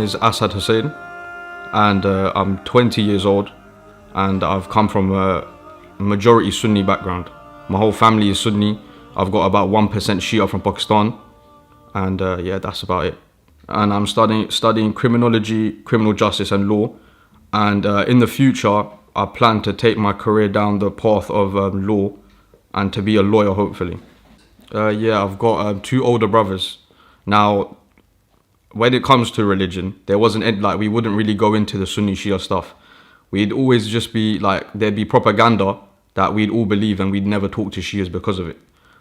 is Asad Hussein, and I'm 20 years old, and I've come from a majority Sunni background. My whole family is Sunni. I've got about 1% Shia from Pakistan, and yeah, that's about it. And I'm studying criminology, criminal justice and law, and in the future I plan to take my career down the path of law and to be a lawyer, hopefully. Yeah, I've got 2 older brothers. Now, when it comes to religion, there wasn't any, like, we wouldn't really go into the Sunni Shia stuff. We'd always just be like, there'd be propaganda that we'd all believe, and we'd never talk to Shias because of it.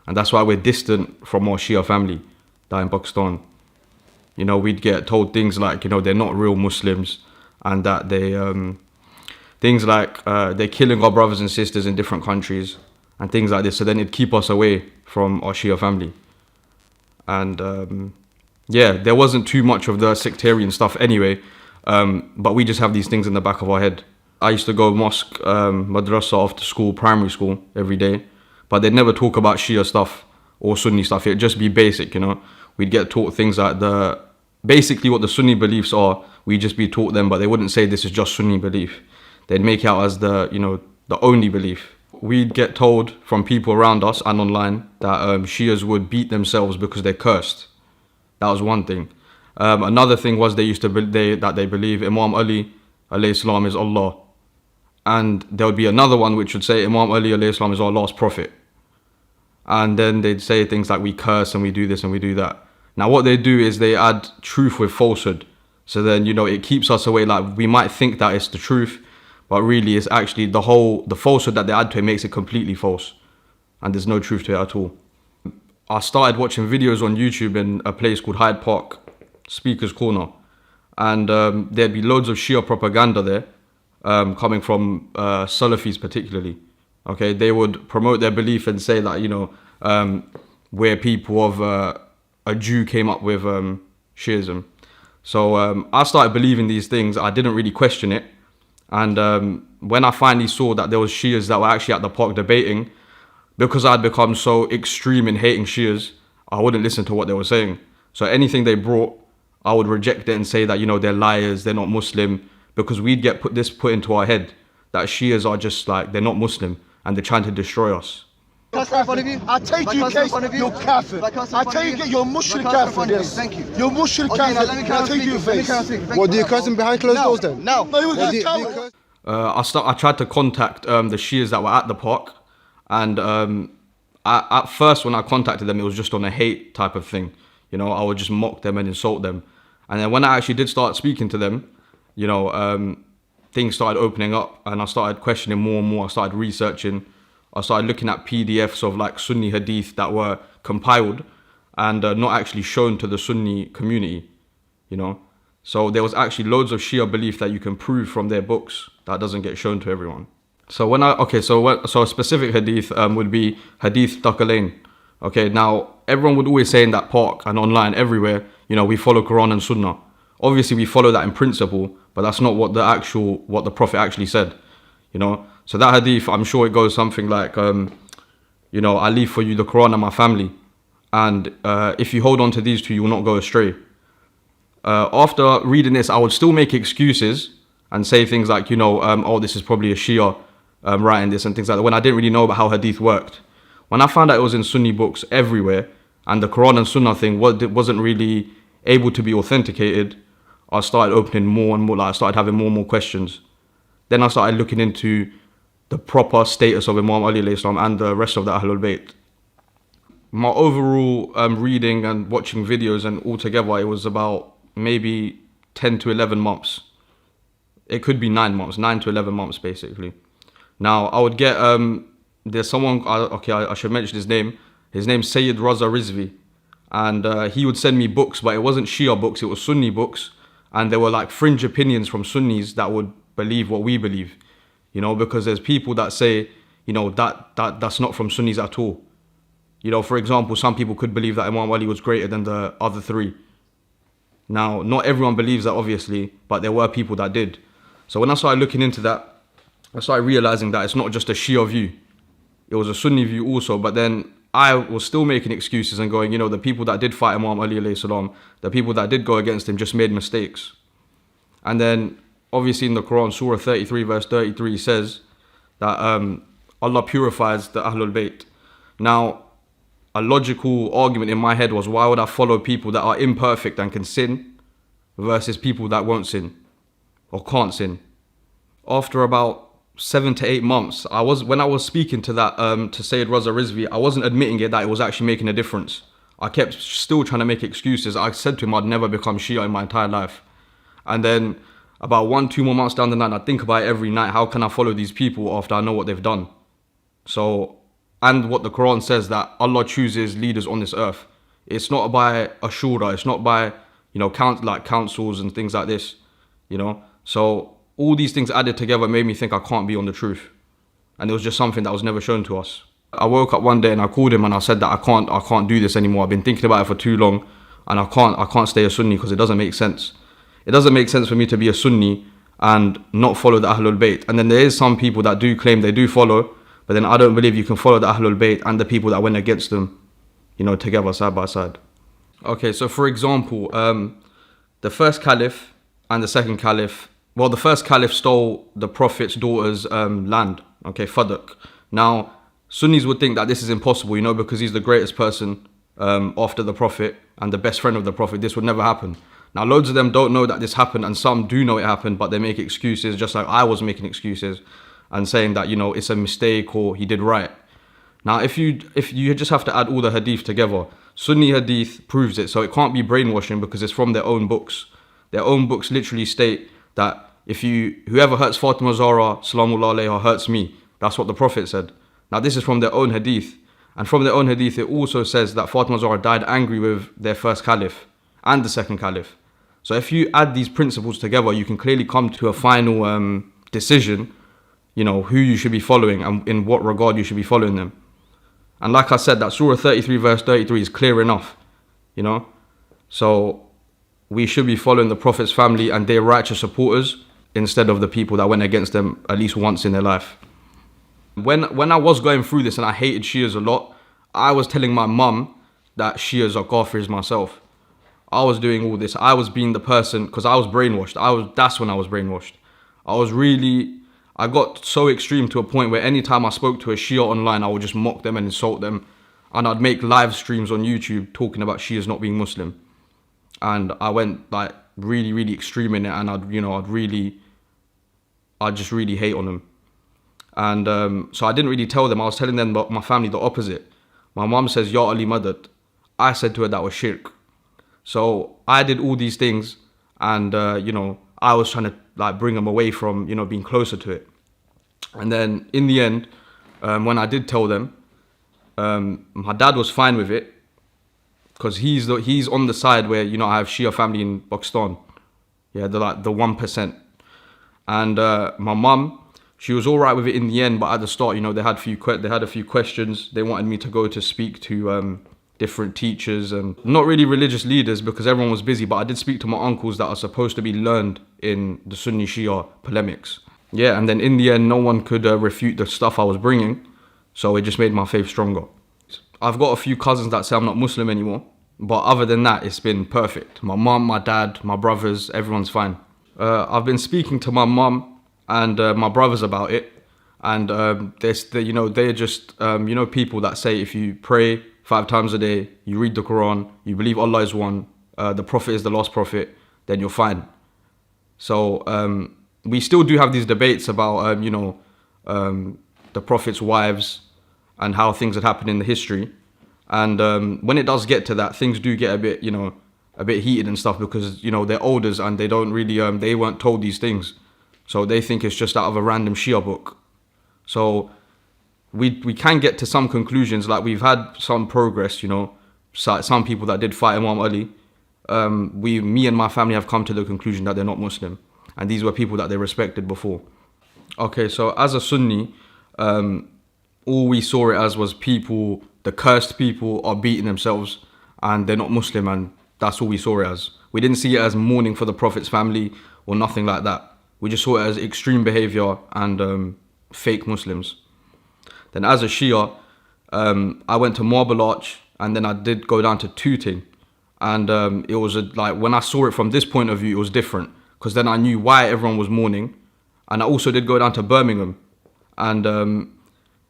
And that's why we're distant from our Shia family down in Pakistan. You know, we'd get told things like, you know, they're not real Muslims, and that they, things like they're killing our brothers and sisters in different countries and things like this. So then it'd keep us away from our Shia family. And yeah, there wasn't too much of the sectarian stuff anyway, but we just have these things in the back of our head. I used to go mosque, madrasa after school, primary school, every day, but they'd never talk about Shia stuff or Sunni stuff. It'd just be basic, you know. We'd get taught things like basically what the Sunni beliefs are, we'd just be taught them, but they wouldn't say this is just Sunni belief. They'd make it out as the only belief. We'd get told from people around us and online that Shias would beat themselves because they're cursed. That was one thing. Another thing was they believe Imam Ali alayhi salam is Allah. And there would be another one which would say Imam Ali alayhi salam is our last prophet. And then they'd say things like we curse and we do this and we do that. Now what they do is they add truth with falsehood. So then, you know, it keeps us away. Like, we might think that it's the truth, but really it's actually the falsehood that they add to it makes it completely false. And there's no truth to it at all. I started watching videos on YouTube in a place called Hyde Park, Speaker's Corner. And there'd be loads of Shia propaganda there, coming from Salafis particularly. Okay, they would promote their belief and say that, you know, where people of a Jew came up with Shiism. So I started believing these things. I didn't really question it. And when I finally saw that there was Shias that were actually at the park debating, because I'd become so extreme in hating Shias, I wouldn't listen to what they were saying. So anything they brought, I would reject it and say that, you know, they're liars, they're not Muslim, because we'd get put into our head that Shias are just like, they're not Muslim and they're trying to destroy us. I take you case, you're kafir. I take it, you're mushrik kafir. Yes. Thank you. You're mushrik kafir. I take you face. What, do you curse him behind closed doors then? No. I tried to contact the Shias that were at the park, and at first when I contacted them, it was just on a hate type of thing. You know, I would just mock them and insult them. And then when I actually did start speaking to them, you know, things started opening up, and I started questioning more and more. I started researching. I started looking at PDFs of like Sunni hadith that were compiled and not actually shown to the Sunni community, you know. So there was actually loads of Shia belief that you can prove from their books that doesn't get shown to everyone. So so a specific hadith would be Hadith Thaqalain. Okay, now everyone would always say in that park and online everywhere, you know, we follow Quran and Sunnah. Obviously we follow that in principle, but that's not what the Prophet actually said, you know. So that hadith, I'm sure it goes something like, you know, I leave for you the Quran and my family, and if you hold on to these two, you will not go astray. After reading this, I would still make excuses and say things like, you know, oh, this is probably a Shia writing this and things like that, when I didn't really know about how hadith worked. When I found out it was in Sunni books everywhere, and the Quran and Sunnah thing wasn't really able to be authenticated, I started opening more and more, like I started having more and more questions. Then I started looking into the proper status of Imam Ali alayhi salam and the rest of the Ahlul Bayt. My overall reading and watching videos and altogether, it was about maybe 10 to 11 months. It could be 9 months, 9 to 11 months basically. Now I would get, there's someone, I should mention his name. His name's Sayyid Raza Rizvi. And he would send me books, but it wasn't Shia books, it was Sunni books. And there were like fringe opinions from Sunnis that would believe what we believe. You know, because there's people that say, you know, that's not from Sunnis at all. You know, for example, some people could believe that Imam Ali was greater than the other 3. Now, not everyone believes that, obviously, but there were people that did. So when I started looking into that, I started realizing that it's not just a Shia view. It was a Sunni view also, but then I was still making excuses and going, you know, the people that did fight Imam Ali alayhi salam, the people that did go against him just made mistakes. And then obviously in the Quran, Surah 33 verse 33 says that Allah purifies the Ahlul Bayt. Now, a logical argument in my head was, why would I follow people that are imperfect and can sin versus people that won't sin or can't sin? After about 7 to 8 months, when I was speaking to that to Sayyid Raza Rizvi, I wasn't admitting it that it was actually making a difference. I kept still trying to make excuses. I said to him I'd never become Shia in my entire life. And then about 1-2 more months down the line, I think about it every night. How can I follow these people after I know what they've done? So, and what the Quran says, that Allah chooses leaders on this earth. It's not by a shura. It's not by, councils and things like this, So all these things added together made me think I can't be on the truth. And it was just something that was never shown to us. I woke up one day and I called him and I said that I can't do this anymore. I've been thinking about it for too long, and I can't stay a Sunni because it doesn't make sense. It doesn't make sense for me to be a Sunni and not follow the Ahlul Bayt. And then there is some people that do claim they do follow, but then I don't believe you can follow the Ahlul Bayt and the people that went against them, together side by side. Okay, so for example, the first caliph and the second caliph, well, the first caliph stole the Prophet's daughter's land, Fadak. Now, Sunnis would think that this is impossible, because he's the greatest person after the Prophet and the best friend of the Prophet. This would never happen. Now, loads of them don't know that this happened, and some do know it happened, but they make excuses, just like I was making excuses and saying that, it's a mistake or he did right. Now, if you just have to add all the hadith together, Sunni hadith proves it, so it can't be brainwashing because it's from their own books. Their own books literally state that whoever hurts Fatima Zahra, Salamullah alayha, hurts me. That's what the Prophet said. Now, this is from their own hadith. And from their own hadith, it also says that Fatima Zahra died angry with their first caliph and the second caliph. So if you add these principles together, you can clearly come to a final decision, who you should be following and in what regard you should be following them. And like I said, that Surah 33 verse 33 is clear enough, So we should be following the Prophet's family and their righteous supporters instead of the people that went against them at least once in their life. When I was going through this and I hated Shias a lot, I was telling my mum that Shias are Kafirs myself. I was doing all this. I was being the person, because I was brainwashed. That's when I was brainwashed. I got so extreme to a point where anytime I spoke to a Shia online, I would just mock them and insult them. And I'd make live streams on YouTube talking about Shias not being Muslim. And I went really, really extreme in it, and I'd just really hate on them. And so I didn't really tell them. I was telling them about my family the opposite. My mum says, Ya Ali Madad. I said to her that was shirk. So I did all these things, and I was trying to bring them away from being closer to it. And then in the end, when I did tell them, my dad was fine with it, because he's on the side where I have Shia family in Pakistan, the 1%. And my mum, she was all right with it in the end, but at the start, they had a few questions. They wanted me to go to speak to different teachers and not really religious leaders because everyone was busy, but I did speak to my uncles that are supposed to be learned in the Sunni Shia polemics. Yeah, and then in the end, no one could refute the stuff I was bringing, so it just made my faith stronger. I've got a few cousins that say I'm not Muslim anymore, but other than that, it's been perfect. My mum, my dad, my brothers, everyone's fine. I've been speaking to my mum and my brothers about it, and they're just people that say if you pray 5 times a day, you read the Quran, you believe Allah is one, the Prophet is the last Prophet, then you're fine. So we still do have these debates about the Prophet's wives and how things had happened in the history. And when it does get to that, things do get a bit heated and stuff because they're elders and they don't really they weren't told these things, so they think it's just out of a random Shia book. So we can get to some conclusions, like we've had some progress, some people that did fight Imam Ali. Me and my family have come to the conclusion that they're not Muslim, and these were people that they respected before. Okay, so as a Sunni, all we saw it as was people, the cursed people are beating themselves and they're not Muslim, and that's all we saw it as. We didn't see it as mourning for the Prophet's family or nothing like that. We just saw it as extreme behavior and fake Muslims. Then as a Shia, I went to Marble Arch, and then I did go down to Tooting. And it was when I saw it from this point of view, it was different. because then I knew why everyone was mourning. And I also did go down to Birmingham, and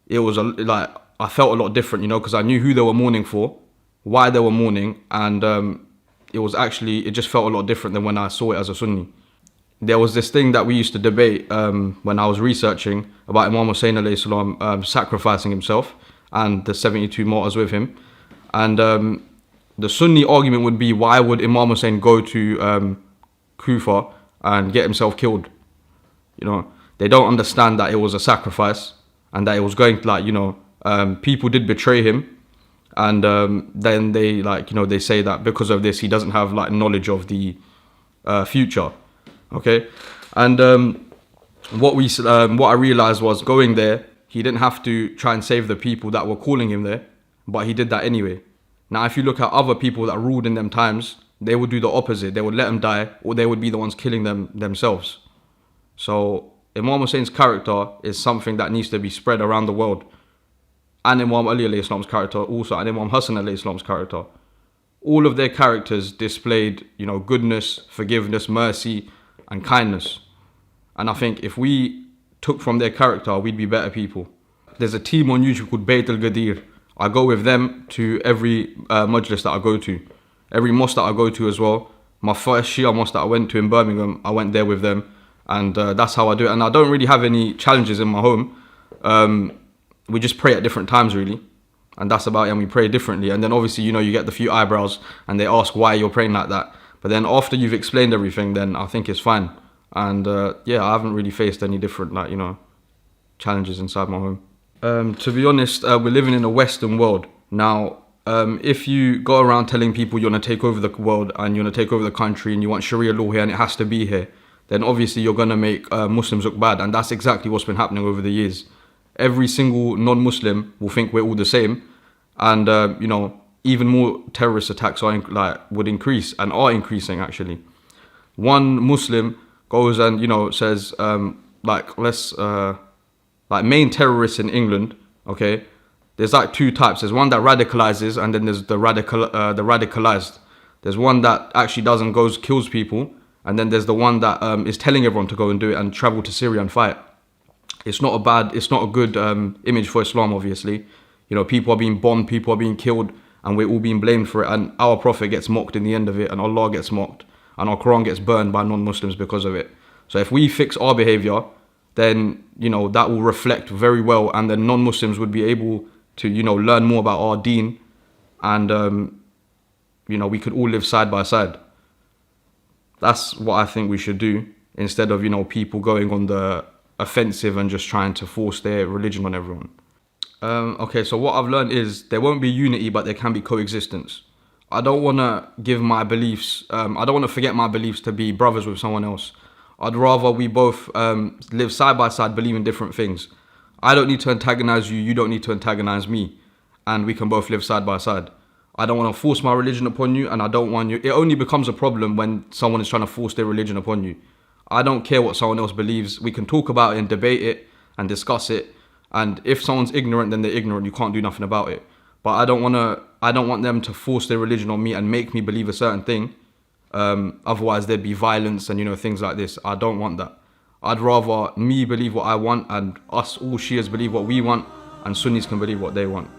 it was like I felt a lot different, you know, because I knew who they were mourning for, why they were mourning, and it just felt a lot different than when I saw it as a Sunni. There was this thing that we used to debate when I was researching about Imam Hussein alayhi salam sacrificing himself and the 72 martyrs with him. And the Sunni argument would be, why would Imam Hussein go to Kufa and get himself killed? You know, they don't understand that it was a sacrifice and that it was going to, like, you know, people did betray him. And then they, like, you know, they say that because of this, he doesn't have, like, knowledge of the future. Okay, and what I realized was, going there, he didn't have to try and save the people that were calling him there, but he did that anyway. Now, if you look at other people that ruled in them times, they would do the opposite. They would let them die, or they would be the ones killing them themselves. So Imam Hussein's character is something that needs to be spread around the world, and Imam Ali alayhi salam's character also, and Imam Hassan alayhi salam's character. All of their characters displayed, you know, goodness, forgiveness, mercy, and kindness. And I think if we took from their character, we'd be better people. There's a team on YouTube called Bayt al-Ghadir. I go with them to every majlis that I go to, every mosque that I go to as well. My first Shia mosque that I went to in Birmingham, I went there with them, and that's how I do it. And I don't really have any challenges in my home. We just pray at different times, really, and that's about it. And we pray differently. And then obviously, you know, you get the few eyebrows, and they ask why you're praying like that. But then after you've explained everything, then I think it's fine. And yeah, I haven't really faced any different, like, you know, challenges inside my home. To be honest, we're living in a Western world. Now, if you go around telling people you want to take over the world and you want to take over the country and you want Sharia law here and it has to be here, then obviously you're going to make Muslims look bad. And that's exactly what's been happening over the years. Every single non-Muslim will think we're all the same. And, you know, even more terrorist attacks would increase and are increasing, actually. One Muslim goes and, you know, says, main terrorists in England, okay, there's like two types. There's one that radicalizes, and then there's the radicalized. There's one that actually kills people, and then there's the one that is telling everyone to go and do it and travel to Syria and fight. It's not a good image for Islam, obviously. You know, people are being bombed, people are being killed, and we're all being blamed for it, and our Prophet gets mocked in the end of it, and Allah gets mocked, and our Quran gets burned by non-Muslims because of it. So if we fix our behavior, then, you know, that will reflect very well, and then non-Muslims would be able to, you know, learn more about our deen, and, you know, we could all live side by side. That's what I think we should do, instead of, you know, people going on the offensive and just trying to force their religion on everyone. Okay, so what I've learned is there won't be unity, but there can be coexistence. I don't want to give my beliefs, I don't want to forget my beliefs to be brothers with someone else. I'd rather we both live side by side, believe in different things. I don't need to antagonize you, you don't need to antagonize me, and we can both live side by side. I don't want to force my religion upon you, and I don't want you. It only becomes a problem when someone is trying to force their religion upon you. I don't care what someone else believes. We can talk about it and debate it and discuss it. And if someone's ignorant, then they're ignorant. You can't do nothing about it. But I don't want them to force their religion on me and make me believe a certain thing. Otherwise, there'd be violence and, you know, things like this. I don't want that. I'd rather me believe what I want, and us all Shias believe what we want, and Sunnis can believe what they want.